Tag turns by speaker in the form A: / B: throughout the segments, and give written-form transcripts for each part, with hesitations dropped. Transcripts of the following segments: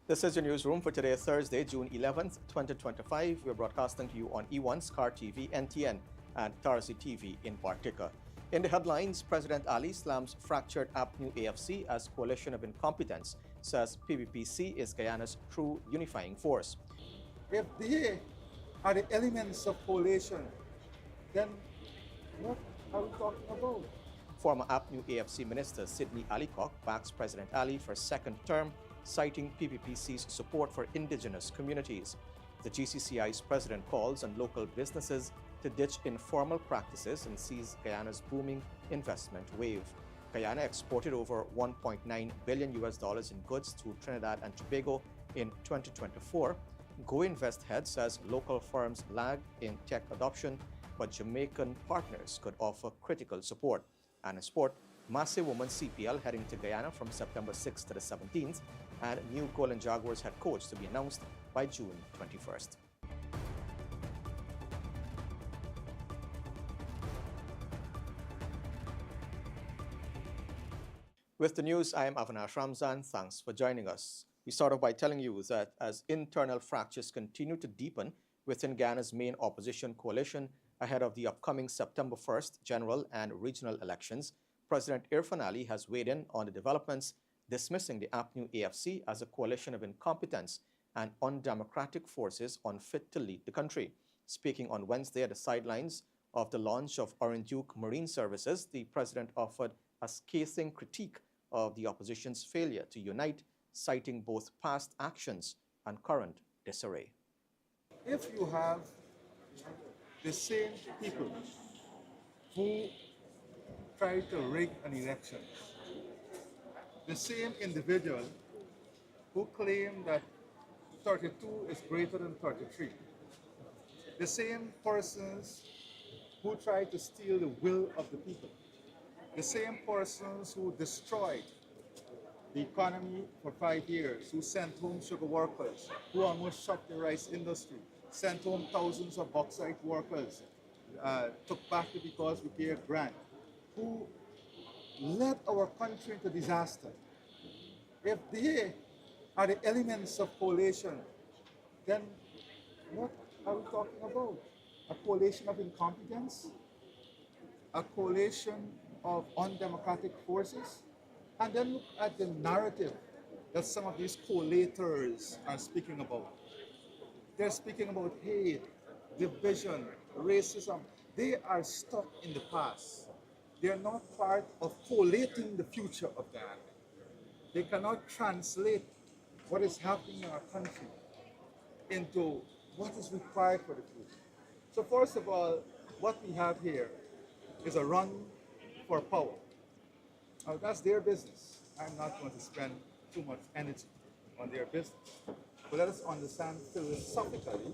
A: This is your newsroom for today, Thursday, June 11th, 2025. We're broadcasting to you on E1, SKAR TV, NTN, and TARZEE TV in Bartica. In the headlines, President Ali slams fractured APNU+AFC as coalition of incompetence, says PBPC is Guyana's true unifying force.
B: If they are the elements of coalition, then what are we talking about?
A: Former APNU+AFC Minister Sydney Allicock backs President Ali for a second term, citing PBPC's support for Indigenous communities. The GCCI's president calls on local businesses to ditch informal practices and seize Guyana's booming investment wave. Guyana exported over $1.9 billion in goods to Trinidad and Tobago in 2024. GoInvest Head says local firms lag in tech adoption, but Jamaican partners could offer critical support. And in sport, Massy women's CPL heading to Guyana from September 6th to the 17th, and new Golden Jaguars head coach to be announced by June 21st. With the news, I am Avinash Ramzan. Thanks for joining us. We start off by telling you that as internal fractures continue to deepen within Guyana's main opposition coalition ahead of the upcoming September 1st general and regional elections, President Irfaan Ali has weighed in on the developments, dismissing the APNU+AFC as a coalition of incompetence and undemocratic forces unfit to lead the country. Speaking on Wednesday at the sidelines of the launch of Orange Duke Marine Services, the president offered a scathing critique of the opposition's failure to unite, citing both past actions and current disarray.
B: If you have the same people who try to rig an election, the same individual who claim that 32 is greater than 33, the same persons who try to steal the will of the people, the same persons who destroyed the economy for 5 years, who sent home sugar workers, who almost shut the rice industry, sent home thousands of bauxite workers, took back the because repair grant, who led our country into disaster. If they are the elements of coalition, then what are we talking about? A coalition of incompetence? A coalition of undemocratic forces? And then look at the narrative that some of these colators are speaking about. They're speaking about hate, division, racism. They are stuck in the past. They are not part of collating the future of Guyana. They cannot translate what is happening in our country into what is required for the future. So first of all, what we have here is a run for power. Now that's their business. I'm not going to spend too much energy on their business. But let us understand philosophically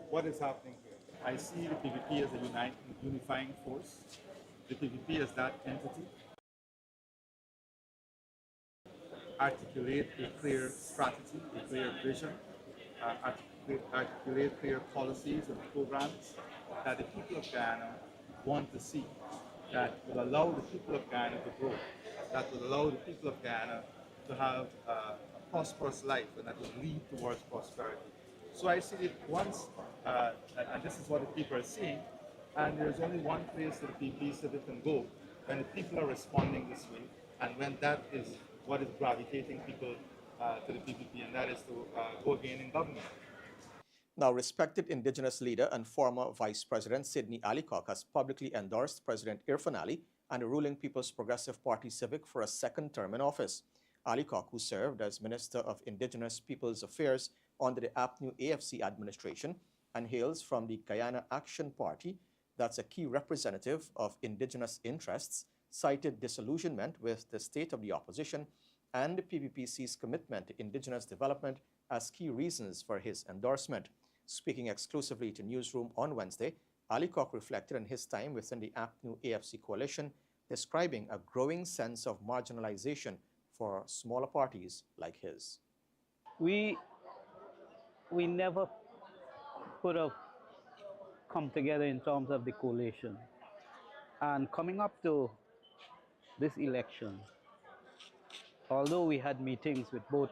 B: what is happening here.
C: I see the PVP as a unifying force. The PVP as that entity. Articulate a clear strategy, a clear vision, articulate clear policies and programs that the people of Guyana want to see, that will allow the people of Guyana to grow, that will allow the people of Guyana to have a prosperous life and that will lead towards prosperity. So I see it once, and this is what the people are seeing, and there's only one place that the PP said it can go when the people are responding this way, and when that is what is gravitating people to the PPP, and that is to go again in government.
A: Now, respected Indigenous leader and former Vice President Sydney Allicock has publicly endorsed President Irfaan Ali and the ruling People's Progressive Party Civic for a second term in office. Allicock, who served as Minister of Indigenous Peoples Affairs under the APNU+AFC administration and hails from the Guyana Action Party, that's a key representative of Indigenous interests, cited disillusionment with the state of the opposition and the PBPC's commitment to Indigenous development as key reasons for his endorsement. Speaking exclusively to Newsroom on Wednesday, Allicock reflected on his time within the APNU+AFC coalition, describing a growing sense of marginalization for smaller parties like his.
D: We never could have come together in terms of the coalition. And coming up to this election, although we had meetings with both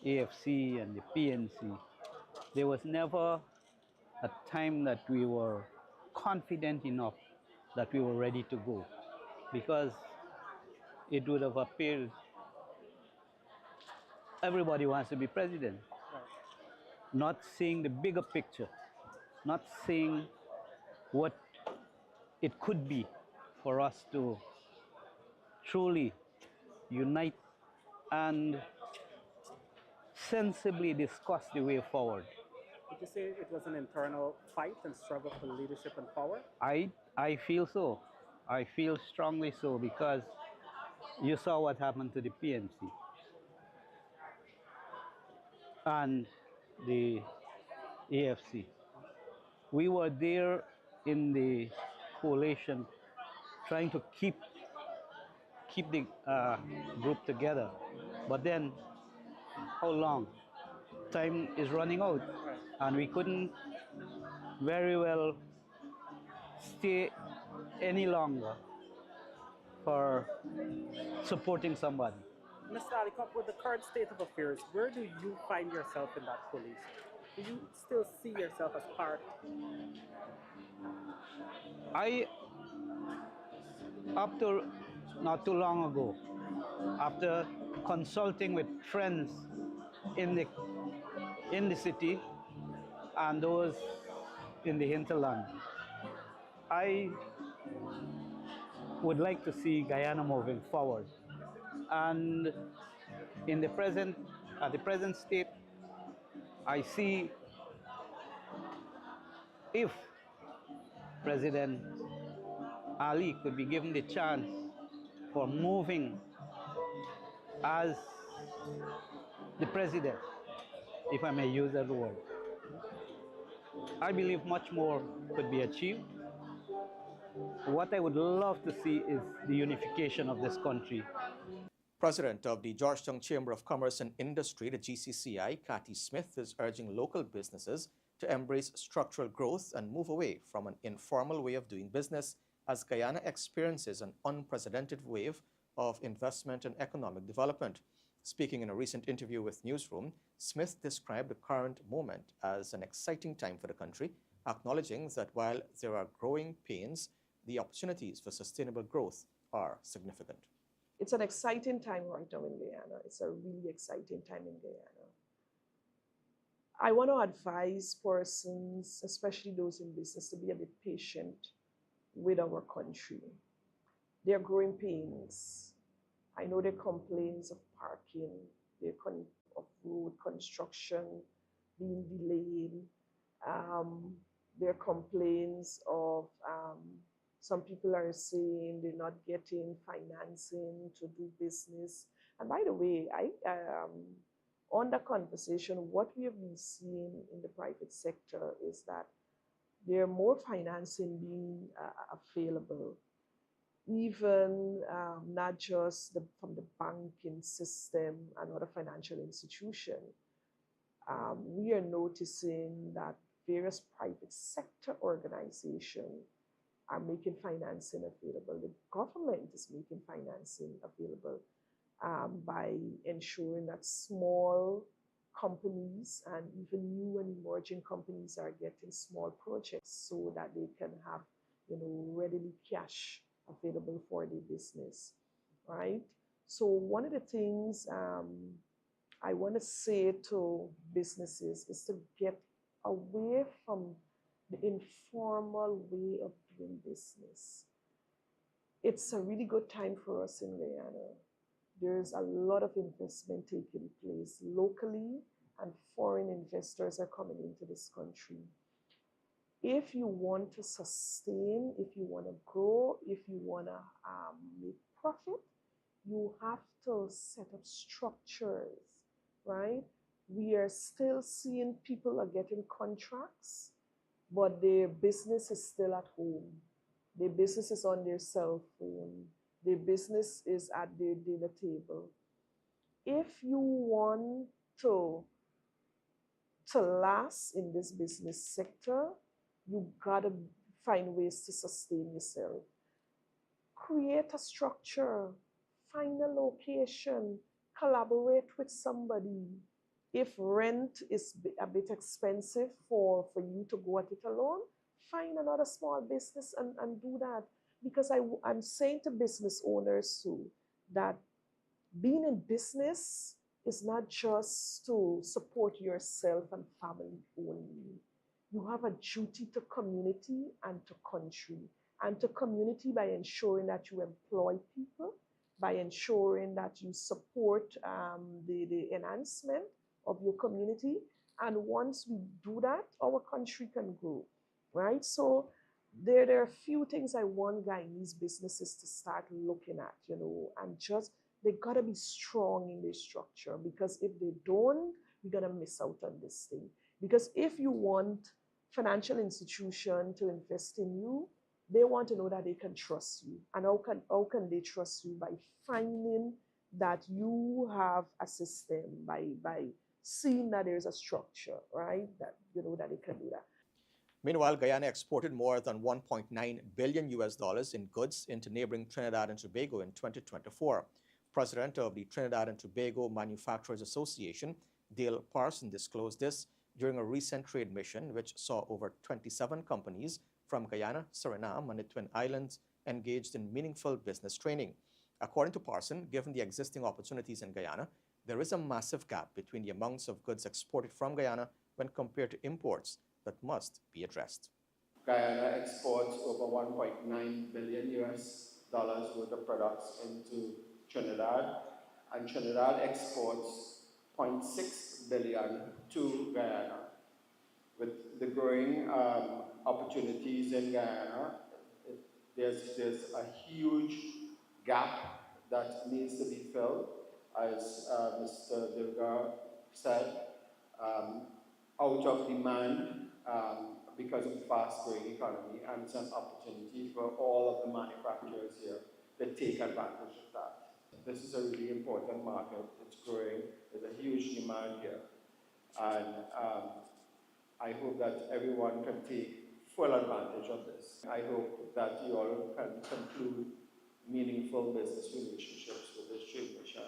D: AFC and the PNC, there was never a time that we were confident enough that we were ready to go, because it would have appeared everybody wants to be president, not seeing the bigger picture, not seeing what it could be for us to truly unite and sensibly discuss the way forward.
E: Would you say it was an internal fight and struggle for leadership and power?
D: I feel so. I feel strongly so, because you saw what happened to the PNC and the AFC. We were there in the coalition trying to keep the group together. But then, how long? Time is running out, and we couldn't very well stay any longer for supporting somebody.
E: Mr. Allicock, with the current state of affairs, where do you find yourself in that coalition? Do you still see yourself as part?
D: I, up to not too long ago, after consulting with friends in the city and those in the hinterland, I would like to see Guyana moving forward. And in the present, at the present state, I see if President Ali could be given the chance for moving as the president, if I may use that word, I believe much more could be achieved. What I would love to see is the unification of this country.
A: President of the Georgetown Chamber of Commerce and Industry, the GCCI, Cathy Smith, is urging local businesses to embrace structural growth and move away from an informal way of doing business as Guyana experiences an unprecedented wave of investment and economic development. Speaking in a recent interview with Newsroom, Smith described the current moment as an exciting time for the country, acknowledging that while there are growing pains, the opportunities for sustainable growth are significant.
F: It's an exciting time right now in Guyana. It's a really exciting time in Guyana. I want to advise persons, especially those in business, to be a bit patient with our country. There are growing pains. I know there are complaints of parking, there are of road construction being delayed. There are complaints of some people are saying they're not getting financing to do business. And by the way, on the conversation, what we have been seeing in the private sector is that there are more financing being available, even not just from the banking system and other financial institution. We are noticing that various private sector organizations are making financing available. The government is making financing available by ensuring that small companies and even new and emerging companies are getting small projects so that they can have, readily cash available for their business, right? So one of the things I want to say to businesses is to get away from the informal way of doing business. It's a really good time for us in Guyana. There's a lot of investment taking place locally, and foreign investors are coming into this country. If you want to sustain, if you want to grow, if you want to make profit, you have to set up structures, right? We are still seeing people are getting contracts, but their business is still at home. Their business is on their cell phone. Their business is at their dinner table. If you want to last in this business sector, you gotta find ways to sustain yourself. Create a structure, find a location, collaborate with somebody, If rent is a bit expensive for you to go at it alone, find another small business and do that. Because I'm saying to business owners too that being in business is not just to support yourself and family only. You have a duty to community and to country. And to community by ensuring that you employ people, by ensuring that you support the enhancement of your community. And once we do that, our country can grow, right? So there are a few things I want Guyanese businesses to start looking at, and just they gotta be strong in their structure, because if they don't, we're gonna miss out on this thing. Because if you want financial institution to invest in you, they want to know that they can trust you. And how can they trust you? By finding that you have a system, by seeing that there's a structure, right? That that they can do that.
A: Meanwhile, Guyana exported more than $1.9 billion in goods into neighboring Trinidad and Tobago in 2024. President of the Trinidad and Tobago Manufacturers Association, Dale Parson, disclosed this during a recent trade mission which saw over 27 companies from Guyana, Suriname, and the Twin Islands engaged in meaningful business training. According to Parson, given the existing opportunities in Guyana, there is a massive gap between the amounts of goods exported from Guyana when compared to imports that must be addressed.
G: Guyana exports over $1.9 billion worth of products into Trinidad, and Trinidad exports $0.6 billion to Guyana. With the growing opportunities in Guyana, there's a huge gap that needs to be filled, as Mr. Durga said, out of demand because of the fast-growing economy, and it's an opportunity for all of the manufacturers here to take advantage of that. This is a really important market. It's growing. There's a huge demand here, and I hope that everyone can take full advantage of this. I hope that you all can conclude meaningful business relationships with this trade mission.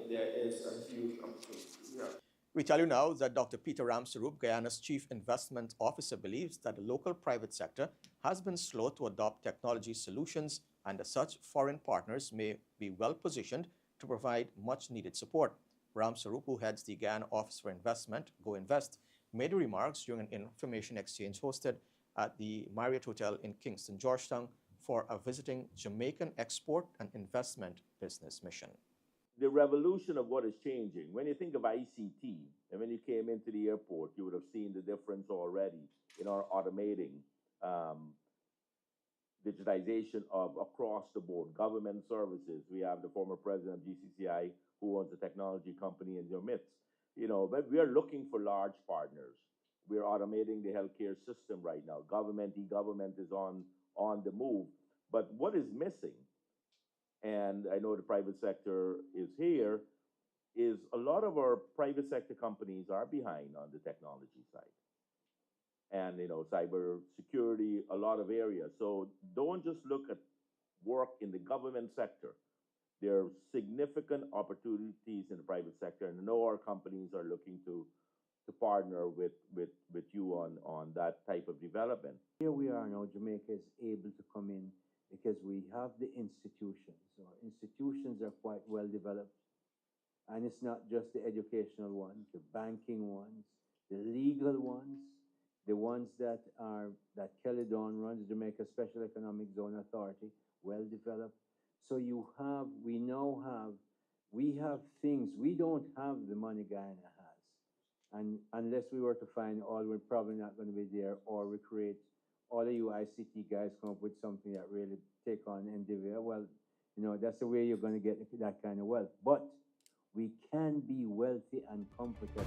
G: There is a huge opportunity here.
A: We tell you now that Dr. Peter Ramsarup, Guyana's Chief Investment Officer, believes that the local private sector has been slow to adopt technology solutions, and as such, foreign partners may be well positioned to provide much needed support. Ramsarup, who heads the Guyana Office for Investment, Go Invest, made the remarks during an information exchange hosted at the Marriott Hotel in Kingston, Georgetown, for a visiting Jamaican export and investment business mission.
H: The revolution of what is changing. When you think of ICT, and when you came into the airport, you would have seen the difference already in our automating, digitization of across the board, government services. We have the former president of GCCI who owns a technology company in your midst. But we are looking for large partners. We're automating the healthcare system right now. E-government is on the move. But what is missing, and I know the private sector is here, is a lot of our private sector companies are behind on the technology side. And, cyber security, a lot of areas. So don't just look at work in the government sector. There are significant opportunities in the private sector, and I know our companies are looking to partner with you on that type of development.
I: Here we are now, Jamaica is able to come in because we have the institutions. So our institutions are quite well developed. And it's not just the educational ones, the banking ones, the legal ones, the ones that Kelly Dawn runs, Jamaica Special Economic Zone Authority, well developed. So we have things, we don't have the money Guyana has. And unless we were to find oil, we're probably not going to be there, or we create, all of you ICT guys come up with something that really take on NDVA. Well, that's the way you're going to get that kind of wealth. But we can be wealthy and comfortable.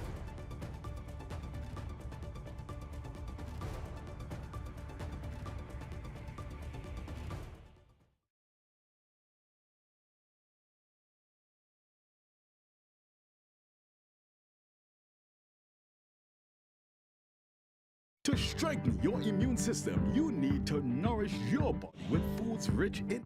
J: To strengthen your immune system, you need to nourish your body with foods rich in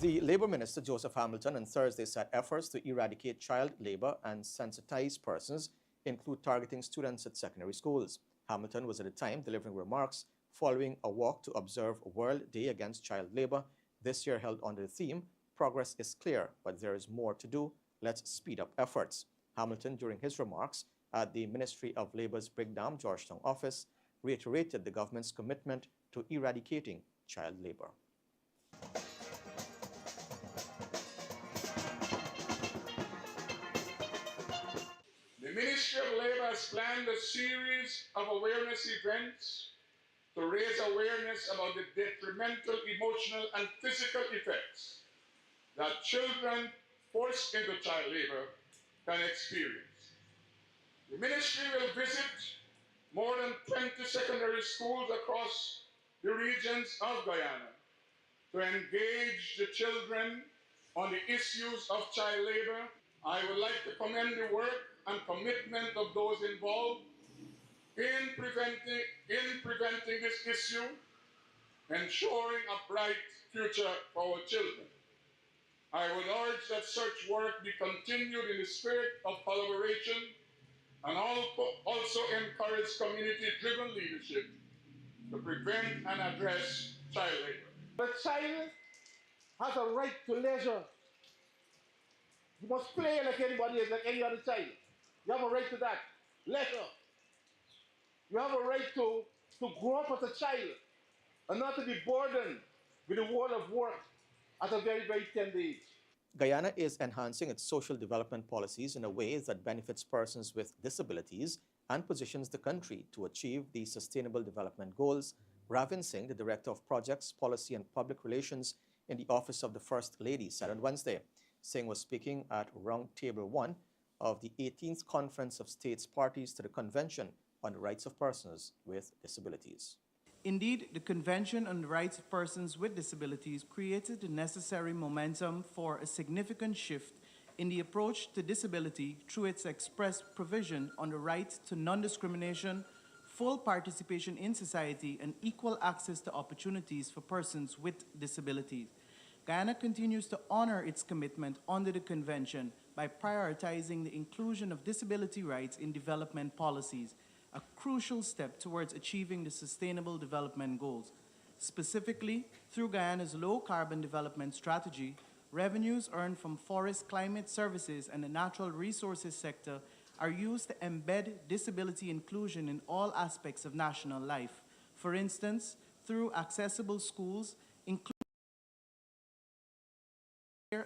A: The Labour Minister, Joseph Hamilton, on Thursday said efforts to eradicate child labour and sensitize persons include targeting students at secondary schools. Hamilton was at the time delivering remarks following a walk to observe World Day Against Child Labour, this year held under the theme, "Progress is clear, but there is more to do. Let's speed up efforts." Hamilton, during his remarks at the Ministry of Labour's Brigham Georgetown office, reiterated the government's commitment to eradicating child labour.
K: The Ministry of Labour has planned a series of awareness events to raise awareness about the detrimental emotional and physical effects that children forced into child labour can experience. The ministry will visit more than 20 secondary schools across the regions of Guyana to engage the children on the issues of child labour. I would like to commend the work and commitment of those involved in preventing this issue, ensuring a bright future for our children. I would urge that such work be continued in the spirit of collaboration and also encourage community-driven leadership to prevent and address child labor.
L: The child has a right to leisure. You must play like anybody else, like any other child. You have a right to that. Leisure. You have a right to grow up as a child and not to be burdened with the world of work at a very, very tender age.
A: Guyana is enhancing its social development policies in a way that benefits persons with disabilities and positions the country to achieve the Sustainable Development Goals. Ravin Singh, the Director of Projects, Policy and Public Relations in the Office of the First Lady, said on Wednesday. Singh was speaking at Roundtable 1 of the 18th Conference of States Parties to the Convention on the Rights of Persons with Disabilities.
M: Indeed, the Convention on the Rights of Persons with Disabilities created the necessary momentum for a significant shift in the approach to disability through its express provision on the right to non-discrimination, full participation in society, and equal access to opportunities for persons with disabilities. Guyana continues to honor its commitment under the Convention by prioritizing the inclusion of disability rights in development policies, a crucial step towards achieving the Sustainable Development Goals. Specifically, through Guyana's low-carbon development strategy, revenues earned from forest climate services and the natural resources sector are used to embed disability inclusion in all aspects of national life. For instance, through accessible schools, including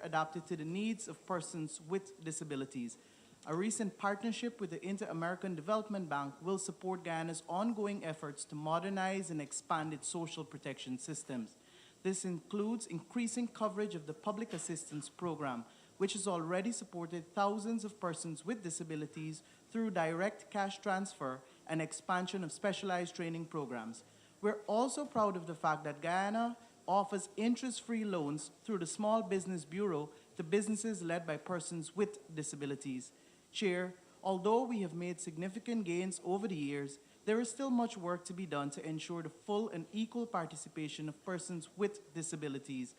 M: adapted to the needs of persons with disabilities. A recent partnership with the Inter-American Development Bank will support Guyana's ongoing efforts to modernize and expand its social protection systems. This includes increasing coverage of the Public Assistance Program, which has already supported thousands of persons with disabilities through direct cash transfer and expansion of specialized training programs. We're also proud of the fact that Guyana offers interest-free loans through the Small Business Bureau to businesses led by persons with disabilities. Chair, although we have made significant gains over the years, there is still much work to be done to ensure the full and equal participation of persons with disabilities.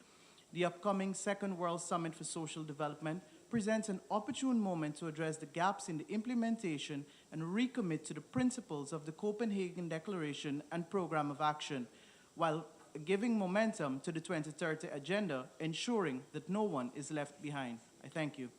M: The upcoming Second World Summit for Social Development presents an opportune moment to address the gaps in the implementation and recommit to the principles of the Copenhagen Declaration and Program of Action, while giving momentum to the 2030 agenda, ensuring that no one is left behind. I thank you.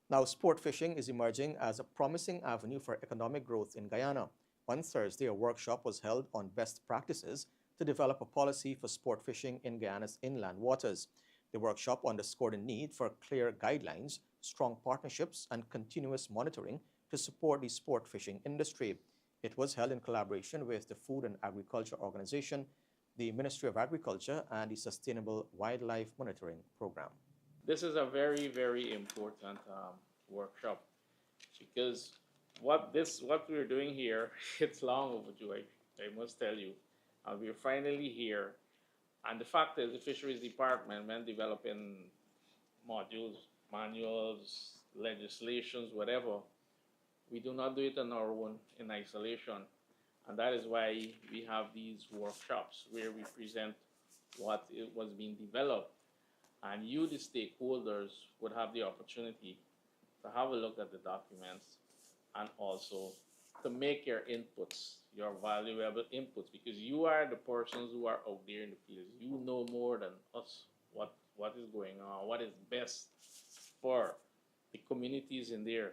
A: Now, sport fishing is emerging as a promising avenue for economic growth in Guyana. On Thursday, a workshop was held on best practices to develop a policy for sport fishing in Guyana's inland waters. The workshop underscored the need for clear guidelines, strong partnerships, and continuous monitoring to support the sport fishing industry. It was held in collaboration with the Food and Agriculture Organization, the Ministry of Agriculture, and the Sustainable Wildlife Monitoring Program.
N: This is a very, very important workshop because what we're doing here, it's long overdue, I must tell you. We're finally here. And the fact is, the Fisheries Department, when developing modules, manuals, legislations, whatever, we do not do it on our own in isolation. And that is why we have these workshops where we present what was being developed. and you, the stakeholders, would have the opportunity to have a look at the documents and also to make your inputs, your valuable inputs, because you are the persons who are out there in the fields. You know more than us what is going on, what is best for the communities in there.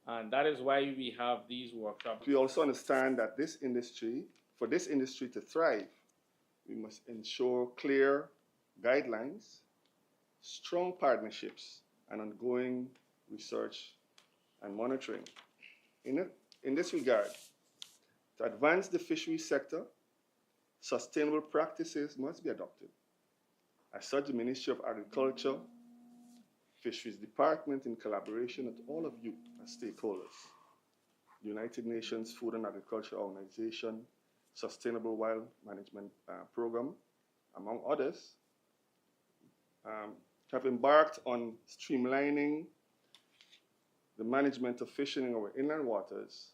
N: And that is why we have these workshops.
B: We also understand that for this industry to thrive, we must ensure clear guidelines, strong partnerships, and ongoing research and monitoring. In this regard, to advance the fisheries sector, sustainable practices must be adopted. As such, the Ministry of Agriculture, Fisheries Department, in collaboration with all of you as stakeholders, the United Nations Food and Agriculture Organization, Sustainable Wild Management Program, among others, have embarked on streamlining the management of fishing in our inland waters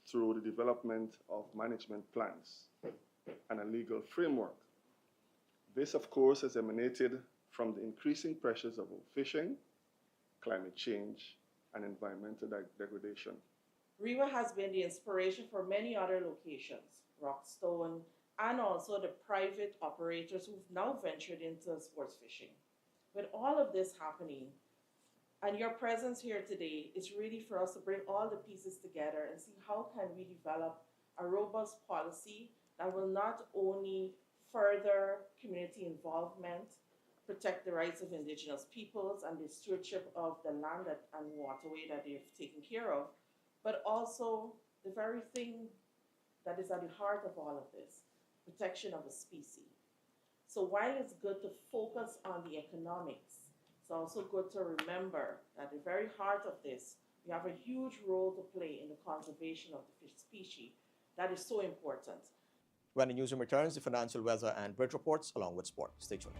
B: through the development of management plans and a legal framework. This, of course, has emanated from the increasing pressures of overfishing, climate change, and environmental degradation.
O: RIWA has been the inspiration for many other locations, Rockstone, and also the private operators who've now ventured into sports fishing. With all of this happening, and your presence here today is really for us to bring all the pieces together and see how can we develop a robust policy that will not only further community involvement, protect the rights of Indigenous peoples and the stewardship of the land and waterway that they've taken care of, but also the very thing that is at the heart of all of this, protection of a species. So while it's good to focus on the economics, it's also good to remember that at the very heart of this, we have a huge role to play in the conservation of the fish species that is so important.
A: When the newsroom returns, the financial, weather, and bridge reports along with sport. Stay tuned.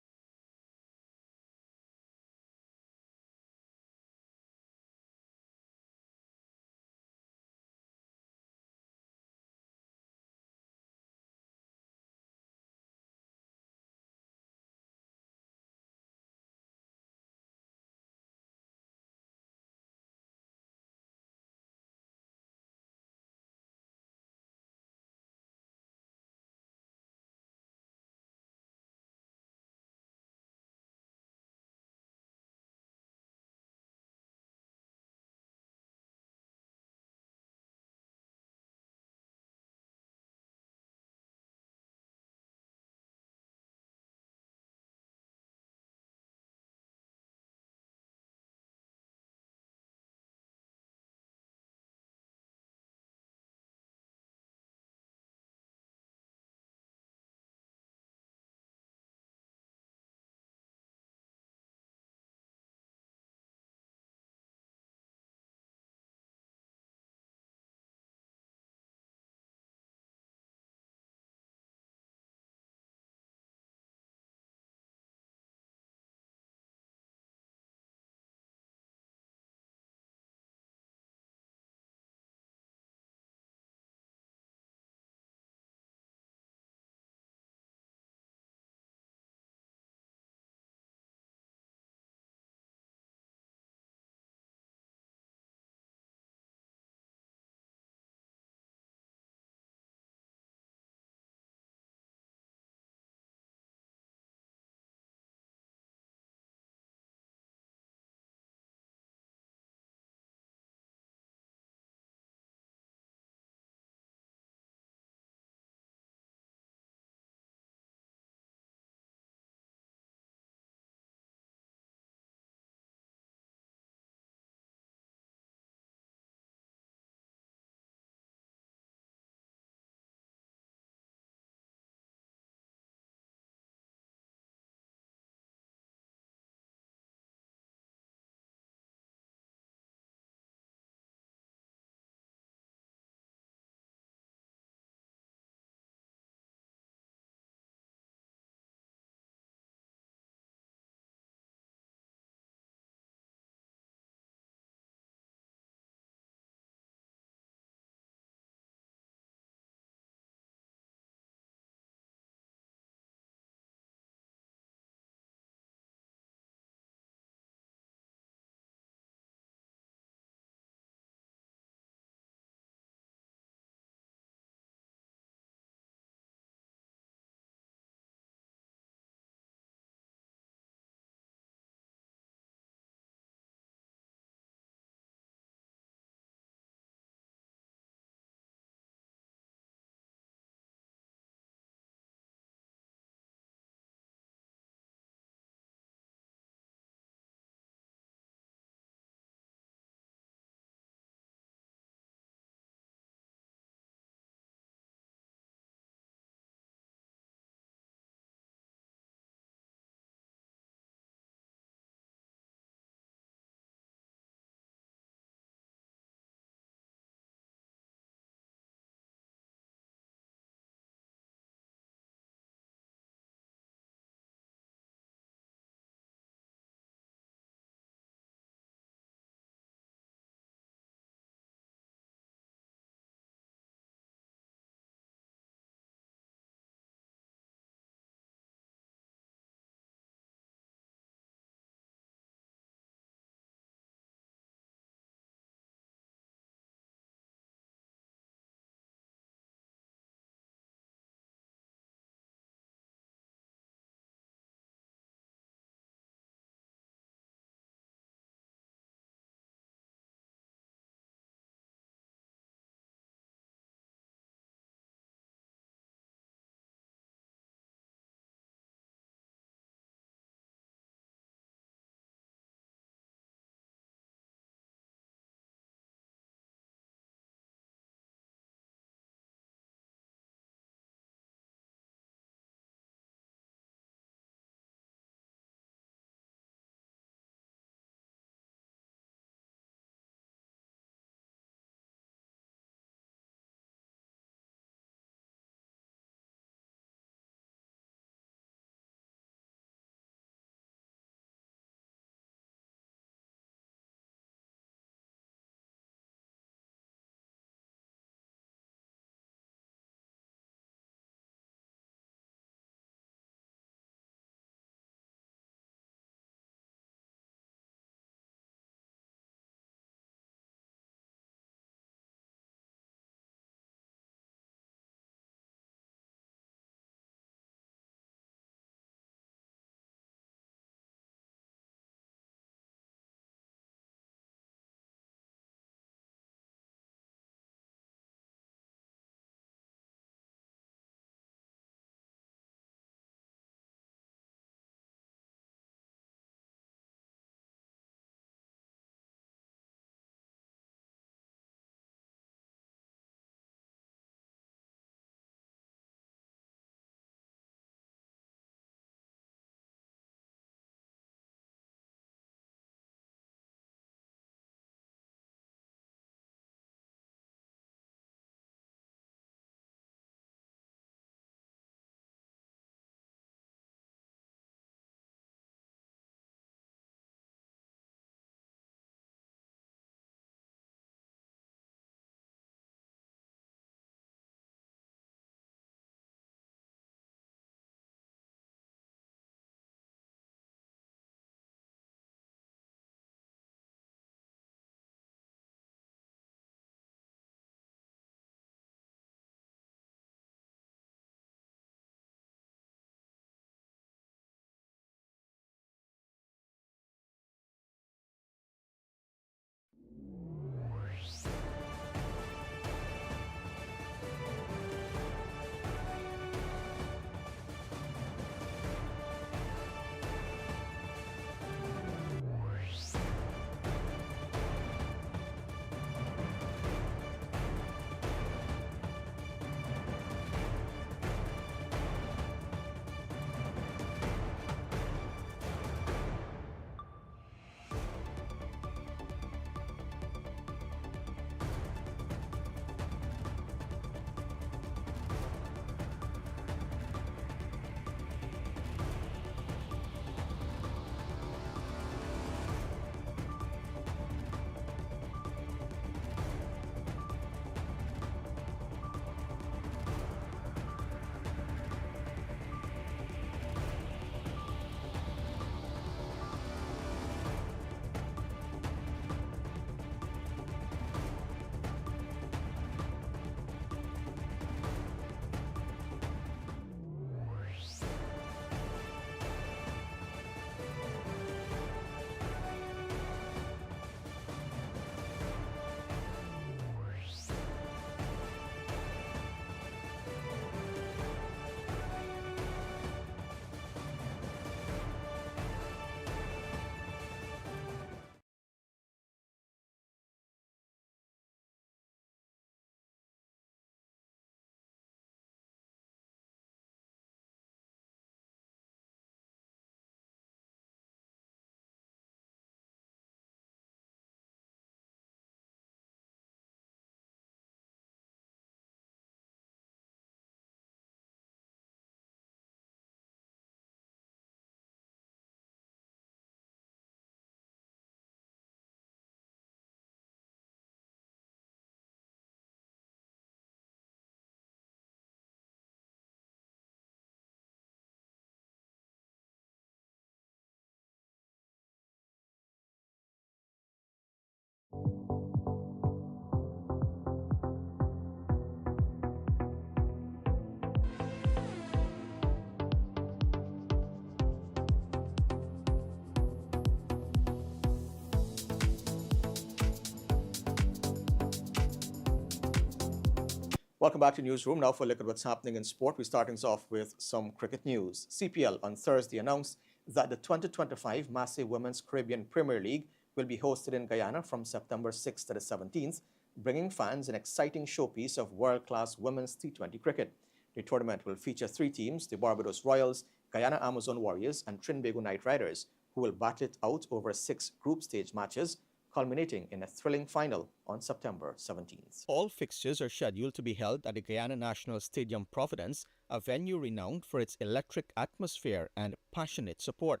A: Welcome back to Newsroom. Now for a look at what's happening in sport. We're starting us off with some cricket news. CPL on Thursday announced that the 2025 Massy Women's Caribbean Premier League will be hosted in Guyana from September 6th to the 17th, bringing fans an exciting showpiece of world-class women's T20 cricket. The tournament will feature 3 teams, the Barbados Royals, Guyana Amazon Warriors, and Trinidad Tobago Knight Riders, who will battle it out over 6 group stage matches, culminating in a thrilling final on September 17th. All fixtures are scheduled to be held at the Guyana National Stadium Providence, a venue renowned for its electric atmosphere and passionate support.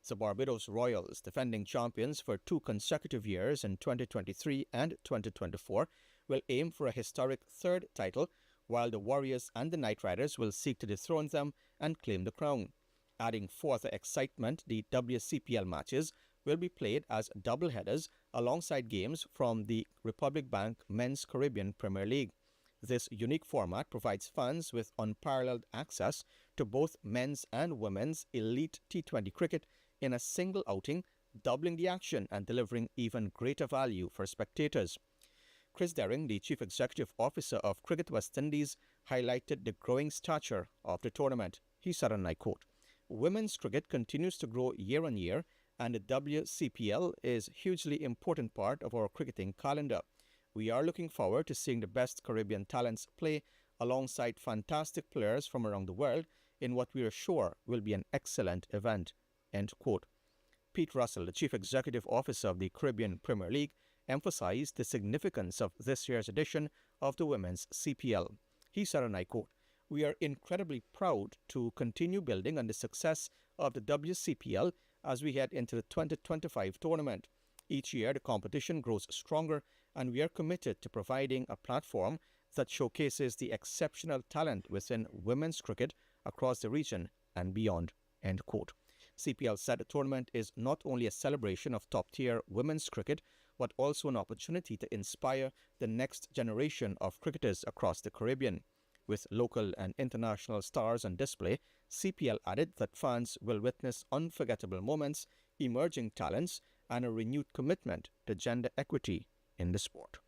A: The Barbados Royals, defending champions for 2 consecutive years in 2023 and 2024, will aim for a historic 3rd title, while the Warriors and the Knight Riders will seek to dethrone them and claim the crown. Adding further excitement, the WCPL matches will be played as doubleheaders alongside games from the Republic Bank Men's Caribbean Premier League. This unique format provides fans with unparalleled access to both men's and women's elite T20 cricket in a single outing, doubling the action and delivering even greater value for spectators. Chris Derring, the Chief Executive Officer of Cricket West Indies, highlighted the growing stature of the tournament. He said, and I quote, "Women's cricket continues to grow year on year, and the WCPL is a hugely important part of our cricketing calendar. We are looking forward to seeing the best Caribbean talents play alongside fantastic players from around the world in what we are sure will be an excellent event." End quote. Pete Russell, the Chief Executive Officer of the Caribbean Premier League, emphasized the significance of this year's edition of the Women's CPL. He said, and I quote, "We are incredibly proud to continue building on the success of the WCPL as we head into the 2025 tournament. Each year, the competition grows stronger, and we are committed to providing a platform that showcases the exceptional talent within women's cricket across the region and beyond." End quote. CPL said the tournament is not only a celebration of top-tier women's cricket, but also an opportunity to inspire the next generation of cricketers across the Caribbean. With local and international stars on display, CPL added that fans will witness unforgettable moments, emerging talents, and a renewed commitment to gender equity in the sport.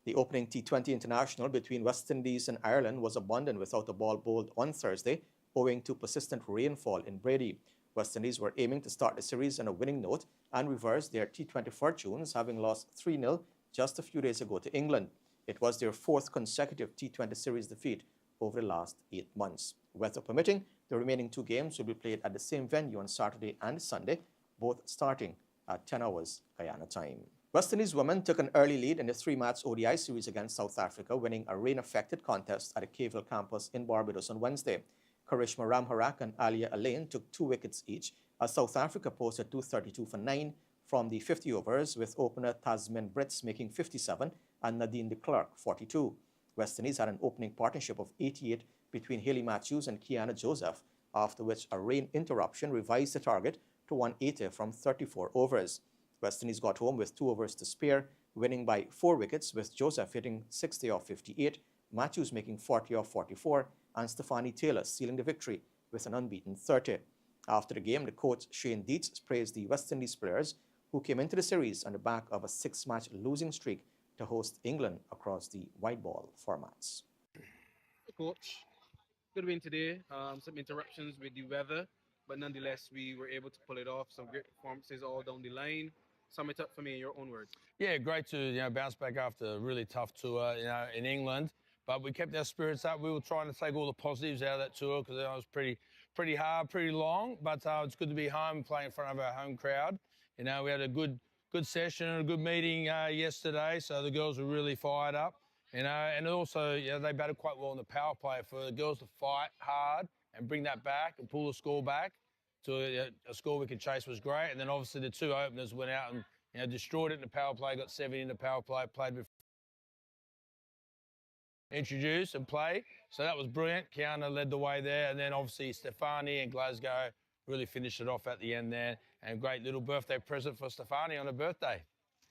A: The opening T20 international between West Indies and Ireland was abandoned without a ball bowled on Thursday, owing to persistent rainfall in Brady. West Indies were aiming to start the series on a winning note and reverse their T20 fortunes, having lost 3-0 just a few days ago to England. It was their 4th consecutive T20 series defeat over the last 8 months. Weather permitting, the remaining 2 games will be played at the same venue on Saturday and Sunday, both starting at 10 hours Guyana time. West Indies women took an early lead in the 3-match ODI series against South Africa, winning a rain-affected contest at the Cavell campus in Barbados on Wednesday. Karishma Ramharak and Alia Alain took 2 wickets each, as South Africa posted 232 for 9 from the 50 overs, with opener Tasmin Brits making 57 and Nadine de Klerk 42. West Indies had an opening partnership of 88 between Hayley Matthews and Kiana Joseph, after which a rain interruption revised the target to 180 from 34 overs. West Indies got home with 2 overs to spare, winning by 4 wickets, with Joseph hitting 60 off 58, Matthews making 40 off 44, and Stephanie Taylor sealing the victory with an unbeaten 30. After the game, the coach Shane Dietz praised the West Indies players, who came into the series on the back of a 6-match losing streak to host England across the white ball formats.
P: Coach, good win today. Some interruptions with the weather, but nonetheless, we were able to pull it off. Some great performances all down the line. Sum it up for me in your own words.
Q: Yeah, great to bounce back after a really tough tour in England. But we kept our spirits up. We were trying to take all the positives out of that tour because it was pretty hard, pretty long. But it's good to be home, playing in front of our home crowd. We had a good session and a good meeting yesterday. So the girls were really fired up. And also they batted quite well in the power play. For the girls to fight hard and bring that back and pull the score back to a score we could chase was great. And then obviously the 2 openers went out and destroyed it in the power play, got 70 in the power play, played with introduce and play. So that was brilliant. Kiana led the way there. And then obviously Stefani and Glasgow really finished it off at the end there. And great little birthday present for Stefani on her birthday.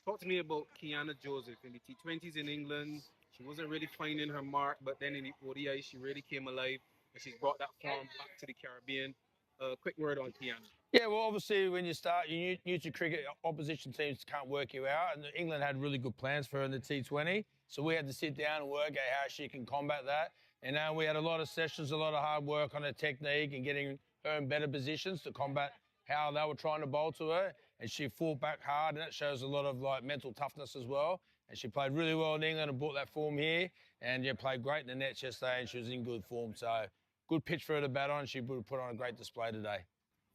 P: Talk to me about Kiana Joseph in the T20s in England. She wasn't really finding her mark, but then in the ODI, she really came alive and she's brought that form back to the Caribbean. a quick word on Guyana.
Q: Yeah, well, obviously, when you start, you new to cricket, opposition teams can't work you out. And England had really good plans for her in the T20. So we had to sit down and work out how she can combat that. And now we had a lot of sessions, a lot of hard work on her technique and getting her in better positions to combat how they were trying to bowl to her. And she fought back hard, and that shows a lot of mental toughness as well. And she played really well in England and brought that form here. And played great in the nets yesterday, and she was in good form. So good pitch for her to bat on. She would have put on a great display today.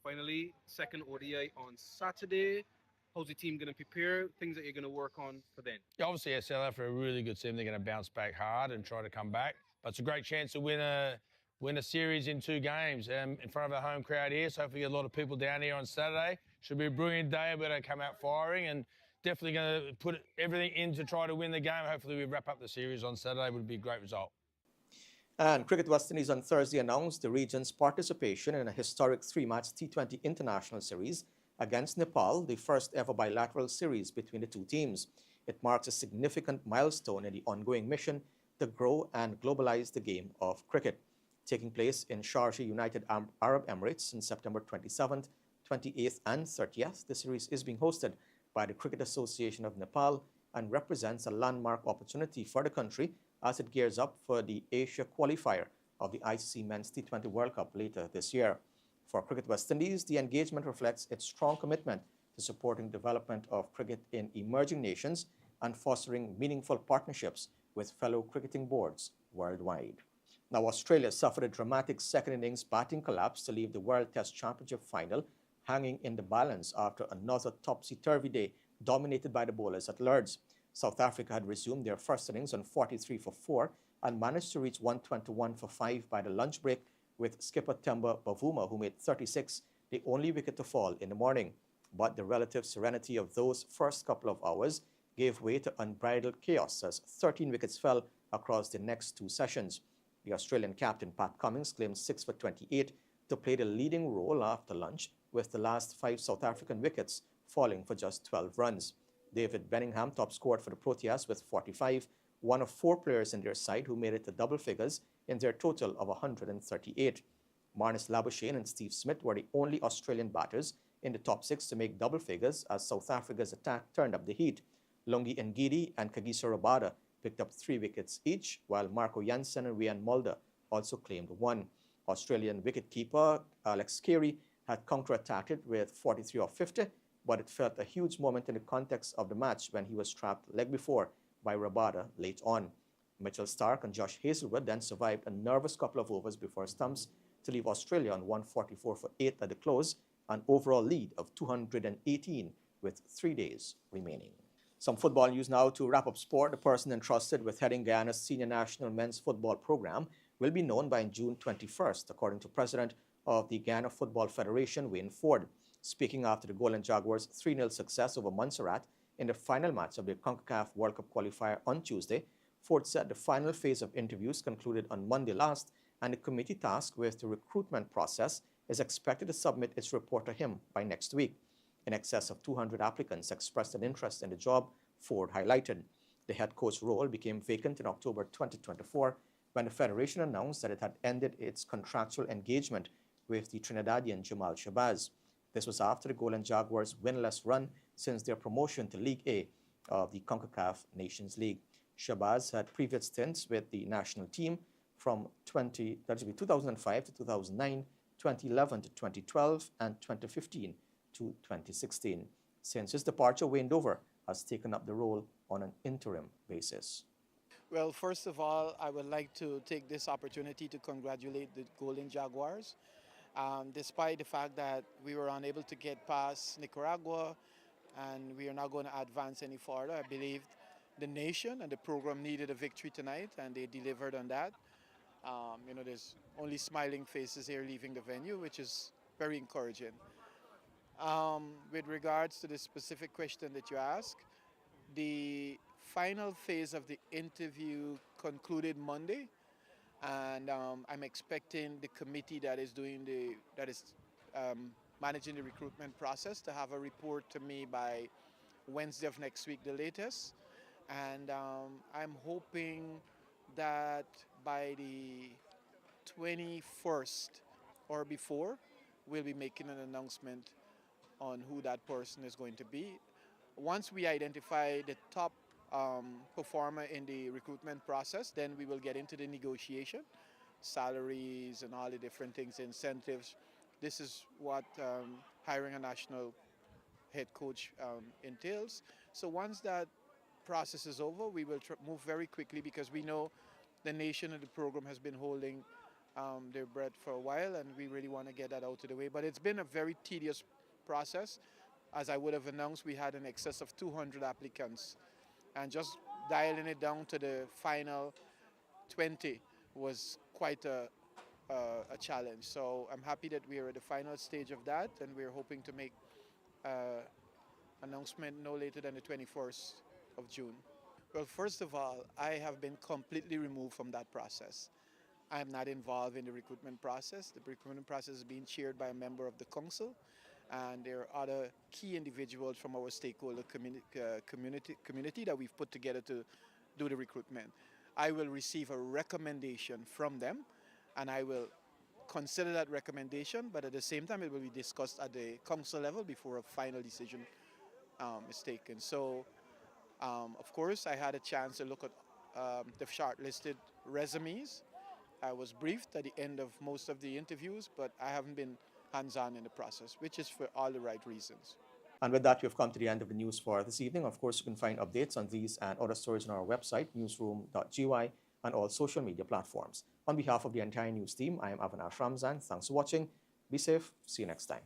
P: Finally, second ODI on Saturday. How's the team going to prepare? Things that you're going to work on for then?
Q: Yeah, obviously, South Africa are a really good team. They're going to bounce back hard and try to come back. But it's a great chance to win a series in 2 games in front of our home crowd here. So hopefully get a lot of people down here on Saturday. Should be a brilliant day. We're going to come out firing and definitely going to put everything in to try to win the game. Hopefully we wrap up the series on Saturday. It would be a great result.
A: And Cricket West Indies on Thursday announced the region's participation in a historic 3-match T20 international series against Nepal, the first ever bilateral series between the two teams. It marks a significant milestone in the ongoing mission to grow and globalize the game of cricket. Taking place in Sharjah, United Arab Emirates on September 27th, 28th and 30th, the series is being hosted by the Cricket Association of Nepal and represents a landmark opportunity for the country as it gears up for the Asia qualifier of the ICC Men's T20 World Cup later this year. For Cricket West Indies, the engagement reflects its strong commitment to supporting development of cricket in emerging nations and fostering meaningful partnerships with fellow cricketing boards worldwide. Now, Australia suffered a dramatic second innings batting collapse to leave the World Test Championship final hanging in the balance after another topsy-turvy day dominated by the bowlers at Lords. South Africa had resumed their first innings on 43 for 4 and managed to reach 121 for 5 by the lunch break, with skipper Temba Bavuma, who made 36, the only wicket to fall in the morning. But the relative serenity of those first couple of hours gave way to unbridled chaos as 13 wickets fell across the next 2 sessions. The Australian captain Pat Cummins claimed 6 for 28 to play the leading role after lunch, with the last 5 South African wickets falling for just 12 runs. David Benningham top scored for the Proteas with 45, one of 4 players in their side who made it to double figures in their total of 138. Marnus Labuschagne and Steve Smith were the only Australian batters in the top 6 to make double figures as South Africa's attack turned up the heat. Lungi Ngidi and Kagiso Rabada picked up 3 wickets each, while Marco Jansen and Rian Mulder also claimed 1. Australian wicketkeeper Alex Carey had counter-attacked it with 43 off 50, but it felt a huge moment in the context of the match when he was trapped leg before by Rabada late on. Mitchell Starc and Josh Hazlewood then survived a nervous couple of overs before stumps to leave Australia on 144 for 8 at the close, an overall lead of 218 with 3 days remaining. Some football news now to wrap up sport. The person entrusted with heading Guyana's senior national men's football program will be known by June 21st, according to President of the Guyana Football Federation, Wayne Ford. Speaking after the Golden Jaguars' 3-0 success over Montserrat in the final match of the CONCACAF World Cup qualifier on Tuesday, Ford said the final phase of interviews concluded on Monday last, and the committee tasked with the recruitment process is expected to submit its report to him by next week. In excess of 200 applicants expressed an interest in the job, Ford highlighted. The head coach role became vacant in October 2024 when the federation announced that it had ended its contractual engagement with the Trinidadian Jamal Shabazz. This was after the Golden Jaguars' winless run since their promotion to League A of the CONCACAF Nations League. Shabazz had previous stints with the national team from 2005 to 2009, 2011 to 2012, and 2015 to 2016. Since his departure, Wayne Dover has taken up the role on an interim basis.
R: Well, first of all, I would like to take this opportunity to congratulate the Golden Jaguars. Despite the fact that we were unable to get past Nicaragua and we are not going to advance any further, I believe the nation and the program needed a victory tonight, and they delivered on that. There's only smiling faces here leaving the venue, which is very encouraging. With regards to the specific question that you asked, the final phase of the interview concluded Monday, and I'm expecting the committee that is managing the recruitment process to have a report to me by Wednesday of next week, the latest. And I'm hoping that by the 21st or before, we'll be making an announcement on who that person is going to be. Once we identify the top performer in the recruitment process, then we will get into the negotiation, salaries and all the different things, incentives. This is what hiring a national head coach entails. So once that process is over, we will move very quickly because we know the nation and the program has been holding their breath for a while, and we really want to get that out of the way. But it's been a very tedious process. As I would have announced, we had an excess of 200 applicants, and just dialing it down to the final 20 was quite a challenge. So I'm happy that we are at the final stage of that, and we're hoping to make announcement no later than the 21st of June. Well, first of all, I have been completely removed from that process. I am not involved in the recruitment process. The recruitment process is being chaired by a member of the council, and there are other key individuals from our stakeholder community that we've put together to do the recruitment. I will receive a recommendation from them, and I will consider that recommendation, but at the same time it will be discussed at the council level before a final decision is taken. So, of course, I had a chance to look at the shortlisted resumes. I was briefed at the end of most of the interviews, but I haven't been hands-on in the process, which is for all the right reasons.
A: And with that, we've come to the end of the news for this evening. Of course, you can find updates on these and other stories on our website, newsroom.gy, and all social media platforms. On behalf of the entire news team, I am Avinash Ramzan. Thanks for watching. Be safe. See you next time.